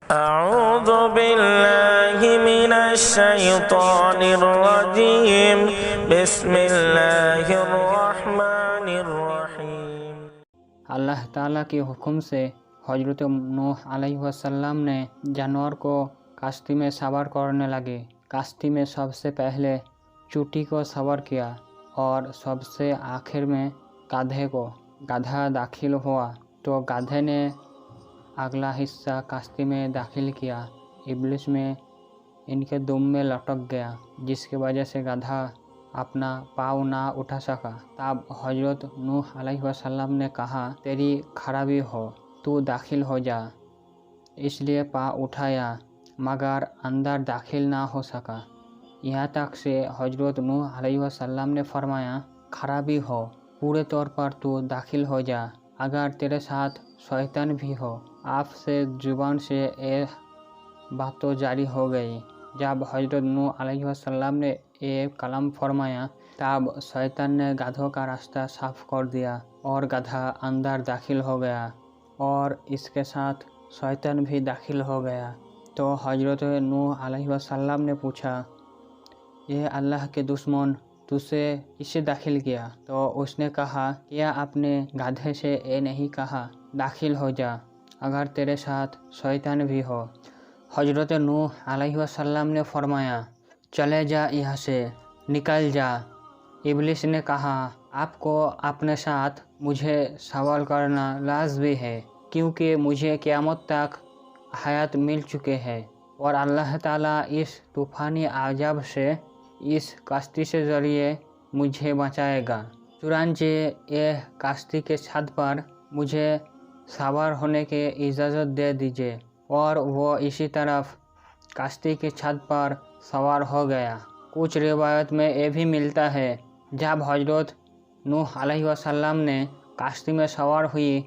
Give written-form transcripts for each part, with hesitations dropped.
أعوذ بالله من الشيطان الرجيم بسم الله الرحمن الرحيم अल्लाह ताला के हुक्म से हजरत नूह अलैहिस्सलाम ने जानवर को कश्ती में सवार करने लगे। कश्ती में सबसे पहले चूटी को सवार किया और सबसे आखिर में गधे को। गधा दाखिल हुआ तो गधे ने अगला हिस्सा कश्ती में दाखिल किया। इब्लिस में इनके दुम में लटक गया, जिसकी वजह से गधा अपना पाँव ना उठा सका। तब हजरत नूह अलैहिस्सलाम ने कहा, तेरी खराबी हो, तू दाखिल हो जा। इसलिए पाँव उठाया मगर अंदर दाखिल ना हो सका। यहाँ तक से हजरत नूह अलैहिस्सलाम ने फरमाया, खराबी हो, पूरे तौर पर तू दाखिल हो जा, अगर तेरे साथ शैतान भी हो। आपसे जुबान से ये बात तो जारी हो गई। जब हजरत नूह अलैहिस्सलाम ने ये कलाम फरमाया तब शैतान ने गधों का रास्ता साफ कर दिया और गधा अंदर दाखिल हो गया और इसके साथ शैतान भी दाखिल हो गया। तो हजरत नूह अलैहिस्सलाम ने पूछा, ये अल्लाह के दुश्मन तुझसे किससे दाखिल किया? तो उसने कहा, क्या आपने गधे से ये नहीं कहा दाखिल हो जा अगर तेरे साथ शैतान भी हो? हजरत नूह अलैहिस्सलाम ने फरमाया, चले जा, यहाँ से निकल जा। इब्लिस ने कहा, आपको अपने साथ मुझे सवाल करना लाज़मी है, क्योंकि मुझे क़यामत तक हयात मिल चुके हैं और अल्लाह ताला इस तूफ़ानी अज़ाब से इस कश्ती से ज़रिए मुझे बचाएगा। चुनांचे ये कश्ती के छत पर मुझे सवार होने की इजाज़त दे दीजिए। और वो इसी तरफ कश्ती की छत पर सवार हो गया। कुछ रिवायत में ये भी मिलता है, जब हजरत नूह अलैहिस्सलाम ने कश्ती में सवार हुई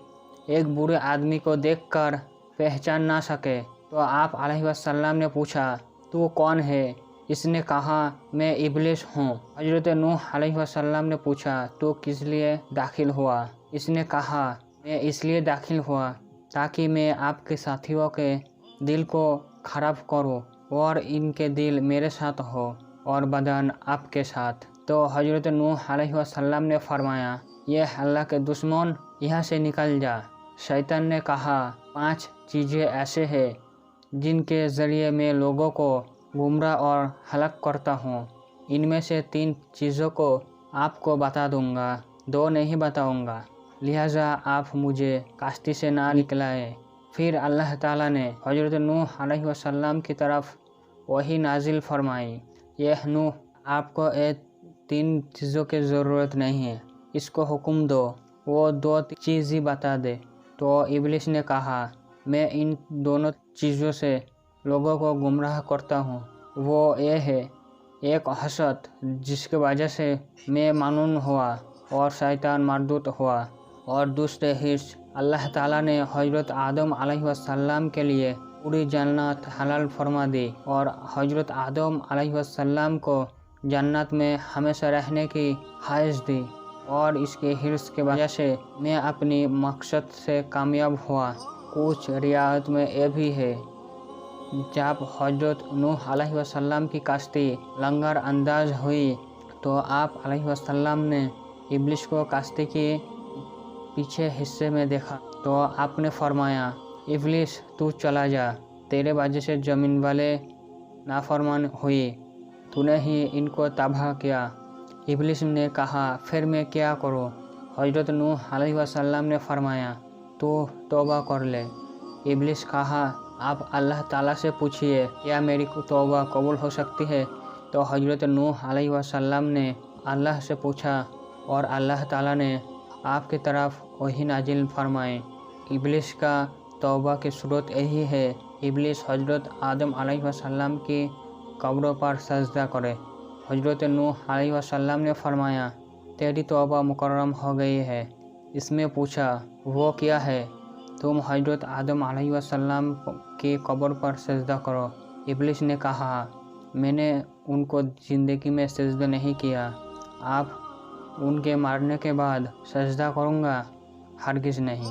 एक बूढ़े आदमी को देखकर पहचान ना सके तो आप अलैहिस्सलाम ने पूछा, तू कौन है? इसने कहा, मैं इब्लिस हूँ। हजरत नूह अलैहिस्सलाम ने पूछा, तू किस लिए दाखिल हुआ? इसने कहा, मैं इसलिए दाखिल हुआ ताकि मैं आपके साथियों के दिल को ख़राब करूं और इनके दिल मेरे साथ हो और बदन आपके साथ। तो हजरत नूह अलैहिस्सलाम ने फरमाया, यह अल्लाह के दुश्मन, यहाँ से निकल जा। शैतान ने कहा, 5 चीज़ें ऐसे हैं जिनके ज़रिए मैं लोगों को गुमराह और हलाक करता हूँ। इनमें से 3 चीज़ों को आपको बता दूँगा, 2 नहीं बताऊँगा, लिहाजा आप मुझे कश्ती से ना निकलाएं। फिर अल्लाह ताला ने हजरत नूह अलैहिस्सलाम की तरफ वही नाजिल फरमाई, यह नूह, आपको ये 3 चीज़ों की ज़रूरत नहीं है, इसको हुक्म दो, वो 2 चीज़ ही बता दे। तो इब्लिस ने कहा, मैं इन दोनों चीज़ों से लोगों को गुमराह करता हूँ। वो ये है, एक हसद जिसकी वजह से मैं मानून हुआ और शैतान मरदूत हुआ, और दूसरे हिर्स। अल्लाह ताला ने हजरत आदम अलैहिस्सलाम के लिए पूरी जन्नत हलाल फरमा दी और हजरत आदम अलैहिस्सलाम को जन्नत में हमेशा रहने की ख्वाहिश दी, और इसके हिर्स की वजह से मैं अपनी मकसद से कामयाब हुआ। कुछ रियायत में ये भी है, जब हजरत नूह अलैहिस्सलाम की कश्ती लंगर अंदाज हुई तो आप अलैहिस्सलाम ने इब्लिस को कश्ती के पीछे हिस्से में देखा तो आपने फरमाया, इब्लिस तू चला जा, तेरे वजह से ज़मीन वाले नाफरमान हुई, तूने ही इनको तबाह किया। इब्लिस ने कहा, फिर मैं क्या करूं? हजरत नूह अलैहिस्सलाम ने फरमाया, तू तौबा कर ले। इब्लिस कहा, आप अल्लाह ताला से पूछिए, क्या मेरी तौबा कबूल हो सकती है? तो हजरत नूह अलैहिस्सलाम ने अल्लाह से पूछा और अल्लाह ताला ने आपकी तरफ वही नाजिल फरमाए। इब्लिस का तौबा की सूरत यही है, इब्लिस हजरत आदम अलैहिस्सलाम की कब्रों पर सजदा करे। हजरत नूह अलैहिस्सलाम ने फरमाया, तेरी तौबा मुकर्रम हो गई है। इसमें पूछा, वो क्या है? तुम हजरत आदम अलैहिस्सलाम की कब्र पर सजदा करो। इब्लिस ने कहा, मैंने उनको ज़िंदगी में सजदा नहीं किया, आप उनके मारने के बाद सजदा करूँगा? हरगिज़ नहीं।